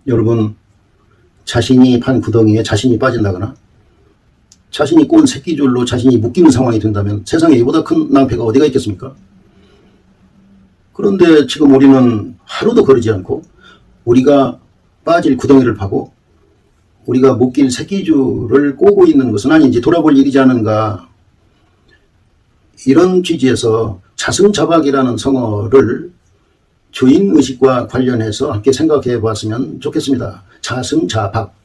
여러분, 자신이 판 구덩이에 자신이 빠진다거나 자신이 꼰 새끼줄로 자신이 묶이는 상황이 된다면 세상에 이보다 큰 낭패가 어디가 있겠습니까? 그런데 지금 우리는 하루도 거르지 않고 우리가 빠질 구덩이를 파고 우리가 묶일 새끼줄을 꼬고 있는 것은 아닌지 돌아볼 일이지 않은가. 이런 취지에서 자승자박이라는 성어를 주인의식과 관련해서 함께 생각해 보았으면 좋겠습니다. 자승자박.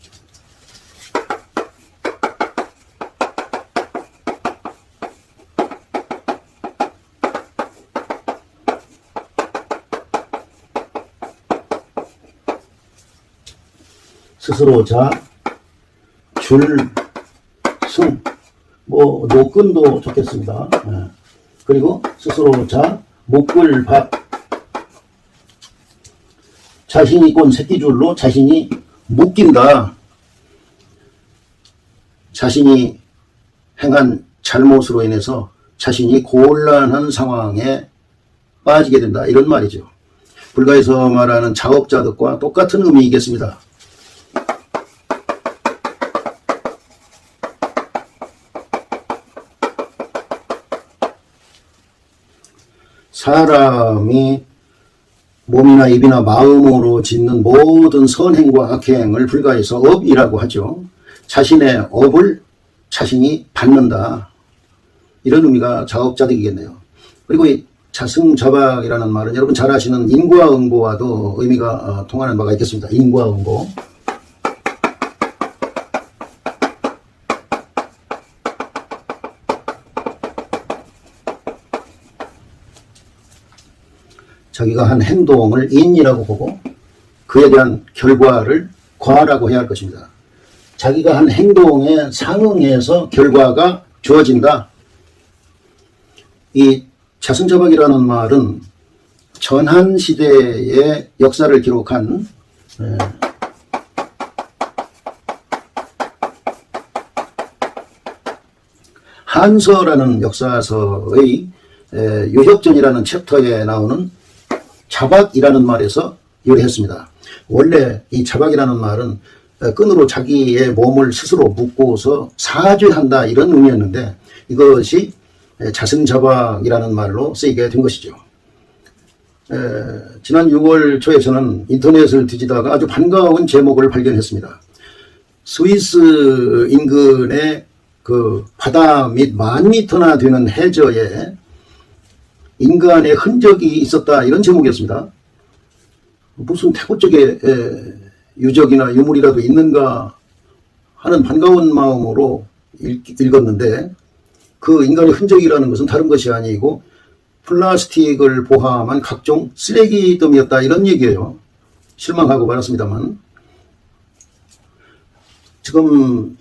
스스로 자, 줄, 승, 노끈도 좋겠습니다. 그리고 스스로 자, 목을 박. 자신이 꼰 새끼줄로 자신이 묶인다. 자신이 행한 잘못으로 인해서 자신이 곤란한 상황에 빠지게 된다. 이런 말이죠. 불가에서 말하는 자업자득과 똑같은 의미이겠습니다. 사람이 몸이나 입이나 마음으로 짓는 모든 선행과 악행을 불가해서 업이라고 하죠. 자신의 업을 자신이 받는다. 이런 의미가 자업자득이겠네요. 그리고 이 자승자박이라는 말은 여러분 잘 아시는 인과응보와도 의미가 통하는 바가 있겠습니다. 인과응보. 자기가 한 행동을 인이라고 보고 그에 대한 결과를 과라고 해야 할 것입니다. 자기가 한 행동에 상응해서 결과가 주어진다. 이 자승자박이라는 말은 전한시대의 역사를 기록한 한서라는 역사서의 유협전이라는 챕터에 나오는 자박이라는 말에서 유래했습니다. 원래 이 자박이라는 말은 끈으로 자기의 몸을 스스로 묶고서 사죄한다 이런 의미였는데 이것이 자승자박이라는 말로 쓰이게 된 것이죠. 지난 6월 초에 저는 인터넷을 뒤지다가 아주 반가운 제목을 발견했습니다. 스위스 인근의 그 바다 및 10,000m나 되는 해저에 인간의 흔적이 있었다 이런 제목이었습니다. 무슨 태고 쪽에 유적이나 유물이라도 있는가 하는 반가운 마음으로 읽었는데 그 인간의 흔적이라는 것은 다른 것이 아니고 플라스틱을 포함한 각종 쓰레기 더미였다 이런 얘기예요. 실망하고 말았습니다만 지금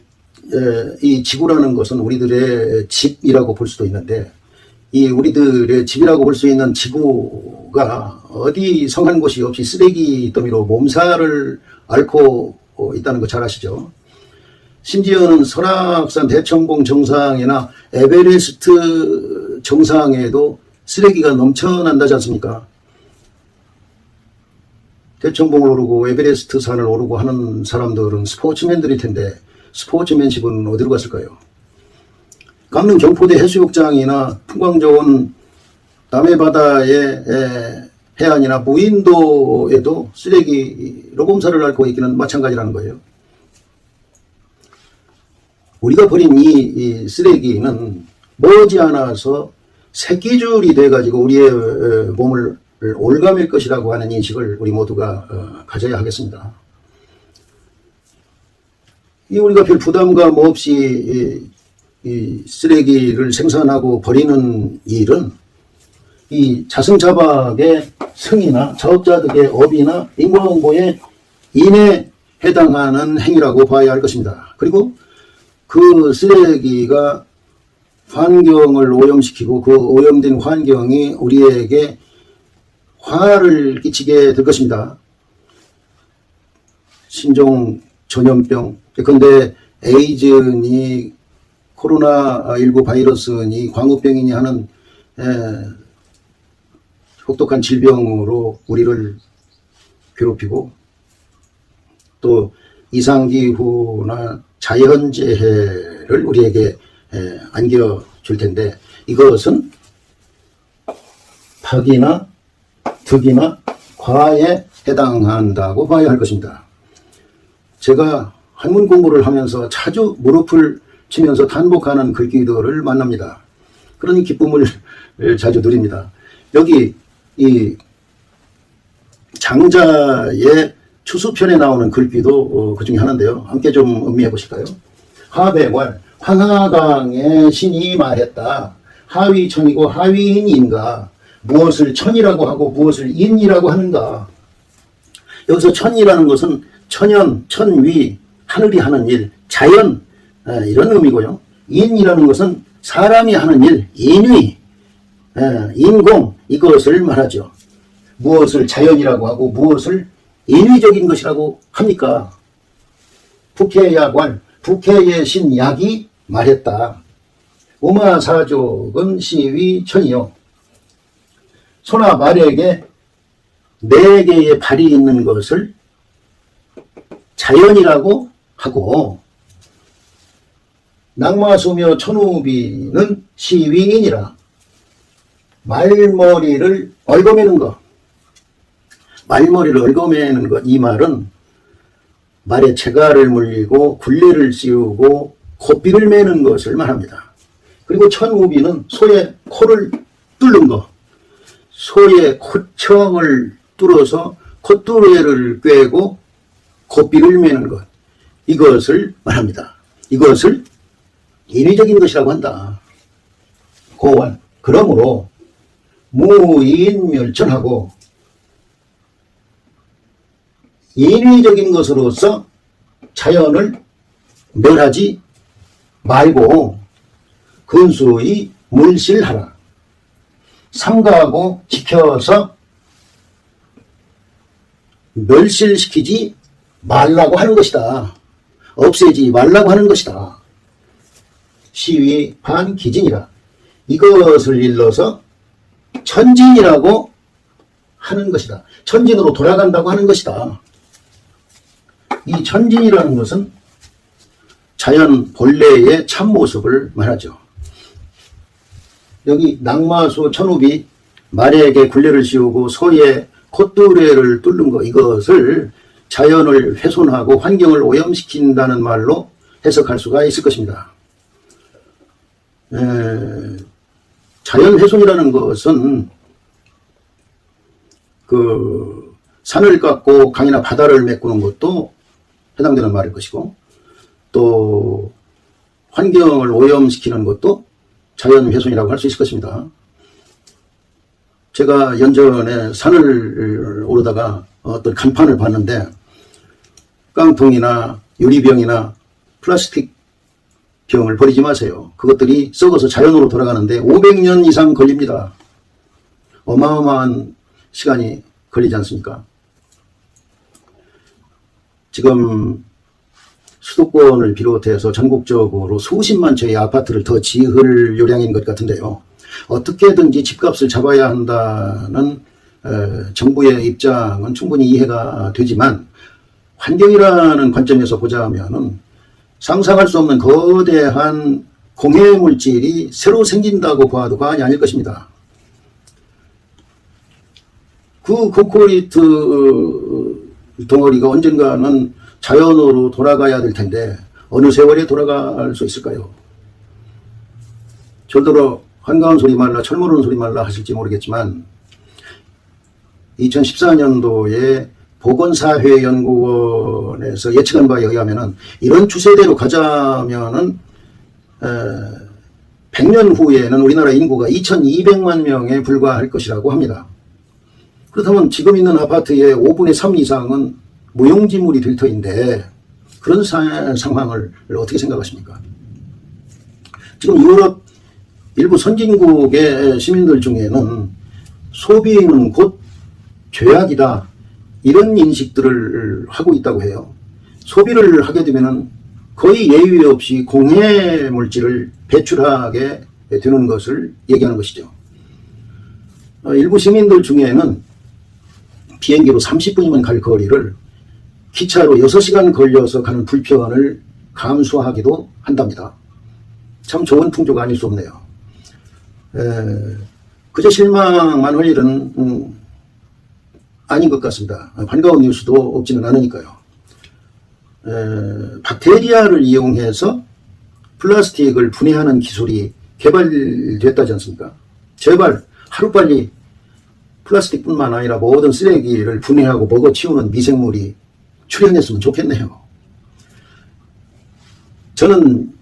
이 지구라는 것은 우리들의 집이라고 볼 수도 있는데 이 우리들의 집이라고 볼 수 있는 지구가 어디 성한 곳이 없이 쓰레기 더미로 몸살을 앓고 있다는 거 잘 아시죠? 심지어는 설악산 대청봉 정상이나 에베레스트 정상에도 쓰레기가 넘쳐난다지 않습니까? 대청봉을 오르고 에베레스트 산을 오르고 하는 사람들은 스포츠맨들일 텐데 스포츠맨십은 어디로 갔을까요? 강릉 경포대 해수욕장이나 풍광 좋은 남해바다의 해안이나 무인도에도 쓰레기로 몸살을 앓고 있기는 마찬가지라는 거예요. 우리가 버린 이 쓰레기는 머지않아서 새끼줄이 돼가지고 우리의 몸을 올가맬 것이라고 하는 인식을 우리 모두가 가져야 하겠습니다. 우리가 별 부담감 없이 이 쓰레기를 생산하고 버리는 일은 이 자승자박의 승이나 자업자득의 업이나 인과응보의 인에 해당하는 행위라고 봐야 할 것입니다. 그리고 그 쓰레기가 환경을 오염시키고 그 오염된 환경이 우리에게 화를 끼치게 될 것입니다. 신종 전염병, 예컨대 에이즈니 코로나19 바이러스니 광우병이니 하는 혹독한 질병으로 우리를 괴롭히고 또 이상기후나 자연재해를 우리에게 안겨줄 텐데, 이것은 파기나 득이나 과에 해당한다고 봐야 할 것입니다. 제가 한문 공부를 하면서 자주 무릎을 치면서 단복하는 글귀들을 만납니다. 그런 기쁨을 자주 누립니다. 여기 이 장자의 추수편에 나오는 글귀도 그 중에 하나인데요. 함께 좀 음미해 보실까요? 하백월 황하강의 신이 말했다. 하위천이고 하위인인가? 무엇을 천이라고 하고 무엇을 인이라고 하는가? 여기서 천이라는 것은 천연, 천위, 하늘이 하는 일, 자연, 이런 의미고요. 인이라는 것은 사람이 하는 일, 인위, 인공, 이것을 말하죠. 무엇을 자연이라고 하고 무엇을 인위적인 것이라고 합니까? 북해야관, 북해의 신 약이 말했다. 우마사족은 시위 천이요. 소나 말에게 4개의 발이 있는 것을 자연이라고 하고, 낙마소며 천우비는 시위인이라. 말머리를 얽어매는 것, 말머리를 얽어매는 것, 이 말은 말에 채가를 물리고 굴레를 씌우고 콧비를 매는 것을 말합니다. 그리고 천우비는 소의 코를 뚫는 것, 소의 코청을 뚫어서 콧뚜레를 꿰고 콧비를 매는 것, 이것을 말합니다. 이것을 인위적인 것이라고 한다. 고원. 그러므로 무인멸천하고 인위적인 것으로서 자연을 멸하지 말고 근수히 물실하라. 삼가하고 지켜서 멸실시키지 말라고 하는 것이다. 없애지 말라고 하는 것이다. 시위 반기진이라. 이것을 일러서 천진이라고 하는 것이다. 천진으로 돌아간다고 하는 것이다. 이 천진이라는 것은 자연 본래의 참모습을 말하죠. 여기 낙마소 천우비, 말에게 굴레를 씌우고 소의 콧뚜레를 뚫는 것, 이것을 자연을 훼손하고 환경을 오염시킨다는 말로 해석할 수가 있을 것입니다. 자연 훼손이라는 것은 그 산을 깎고 강이나 바다를 메꾸는 것도 해당되는 말일 것이고, 또 환경을 오염시키는 것도 자연 훼손이라고 할 수 있을 것입니다. 제가 연전에 산을 오르다가 어떤 간판을 봤는데, 깡통이나 유리병이나 플라스틱 병을 버리지 마세요. 그것들이 썩어서 자연으로 돌아가는데 500년 이상 걸립니다. 어마어마한 시간이 걸리지 않습니까? 지금 수도권을 비롯해서 전국적으로 수십만 채의 아파트를 더 지을 요량인 것 같은데요. 어떻게든지 집값을 잡아야 한다는 정부의 입장은 충분히 이해가 되지만, 환경이라는 관점에서 보자면은 상상할 수 없는 거대한 공해 물질이 새로 생긴다고 봐도 과언이 아닐 것입니다. 그 콘크리트 덩어리가 언젠가는 자연으로 돌아가야 될 텐데 어느 세월에 돌아갈 수 있을까요? 저더러 한가한 소리 말라 철모르는 소리 말라 하실지 모르겠지만, 2014년도에 보건사회연구원에서 예측한 바에 의하면은 이런 추세대로 가자면은 100년 후에는 우리나라 인구가 2200만 명에 불과할 것이라고 합니다. 그렇다면 지금 있는 아파트의 5분의 3 이상은 무용지물이 될 터인데, 그런 상황을 어떻게 생각하십니까? 지금 유럽 일부 선진국의 시민들 중에는 소비는 곧 죄악이다, 이런 인식들을 하고 있다고 해요. 소비를 하게 되면 거의 예외 없이 공해 물질을 배출하게 되는 것을 얘기하는 것이죠. 일부 시민들 중에는 비행기로 30분이면 갈 거리를 기차로 6시간 걸려서 가는 불편을 감수하기도 한답니다. 참 좋은 풍조가 아닐 수 없네요. 그저 실망만 할 일은 아닌 것 같습니다. 반가운 뉴스도 없지는 않으니까요. 박테리아를 이용해서 플라스틱을 분해하는 기술이 개발됐다지 않습니까? 제발 하루빨리 플라스틱뿐만 아니라 모든 쓰레기를 분해하고 먹어치우는 미생물이 출현했으면 좋겠네요. 저는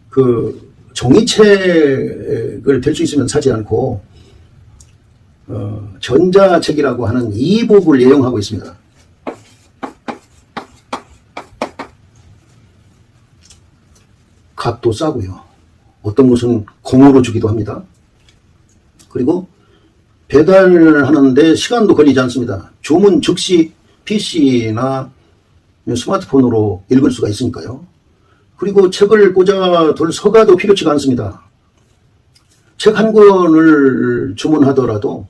그 종이책을 될 수 있으면 사지 않고 전자책이라고 하는 이북을 애용하고 있습니다. 값도 싸고요. 어떤 것은 공으로 주기도 합니다. 그리고 배달을 하는데 시간도 걸리지 않습니다. 주문 즉시 PC나 스마트폰으로 읽을 수가 있으니까요. 그리고 책을 꽂아둘 서가도 필요치가 않습니다. 책 한 권을 주문하더라도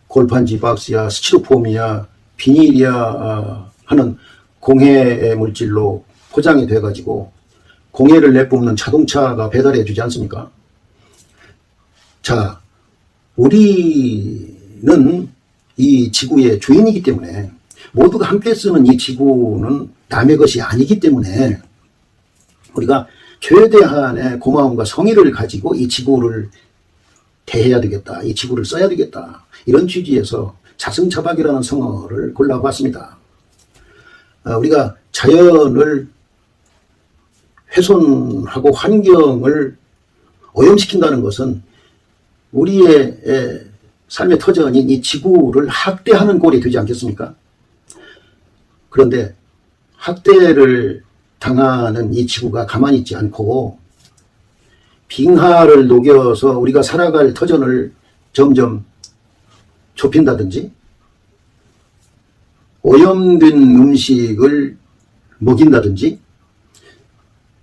골판지 박스야 스티로폼이야 비닐이야 하는 공해 물질로 포장이 돼가지고 공해를 내뿜는 자동차가 배달해 주지 않습니까? 자, 우리는 이 지구의 주인이기 때문에 모두가 함께 쓰는 이 지구는 남의 것이 아니기 때문에 우리가 최대한의 고마움과 성의를 가지고 이 지구를 대해야 되겠다. 이 지구를 써야 되겠다. 이런 취지에서 자승자박이라는 성어를 골라봤습니다. 우리가 자연을 훼손하고 환경을 오염시킨다는 것은 우리의 삶의 터전인 이 지구를 학대하는 꼴이 되지 않겠습니까? 그런데 학대를 당하는 이 지구가 가만히 있지 않고 빙하를 녹여서 우리가 살아갈 터전을 점점 좁힌다든지 오염된 음식을 먹인다든지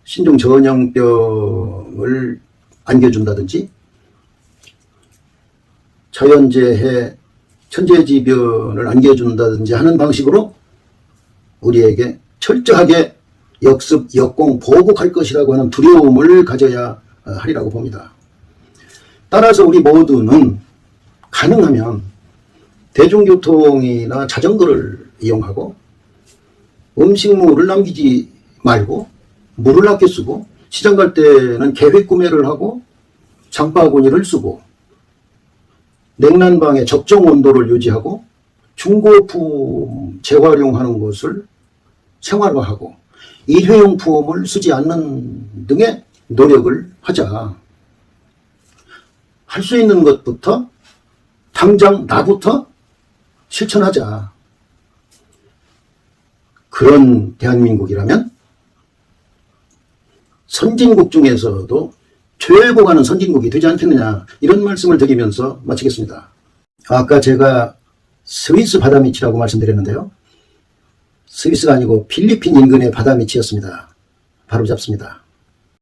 신종 전염병을 안겨준다든지 자연재해 천재지변을 안겨준다든지 하는 방식으로 우리에게 철저하게 역습, 역공, 보복할 것이라고 하는 두려움을 가져야 하리라고 봅니다. 따라서 우리 모두는 가능하면 대중교통이나 자전거를 이용하고 음식물을 남기지 말고 물을 아껴 쓰고 시장 갈 때는 계획 구매를 하고 장바구니를 쓰고 냉난방의 적정 온도를 유지하고 중고품 재활용하는 것을 생활화하고 일회용품을 쓰지 않는 등의 노력을 하자. 할 수 있는 것부터 당장 나부터 실천하자. 그런 대한민국이라면 선진국 중에서도 최고가는 선진국이 되지 않겠느냐, 이런 말씀을 드리면서 마치겠습니다. 아까 제가 스위스 바다 밑이라고 말씀드렸는데요. 스위스가 아니고 필리핀 인근의 바다 밑이었습니다. 바로 잡습니다.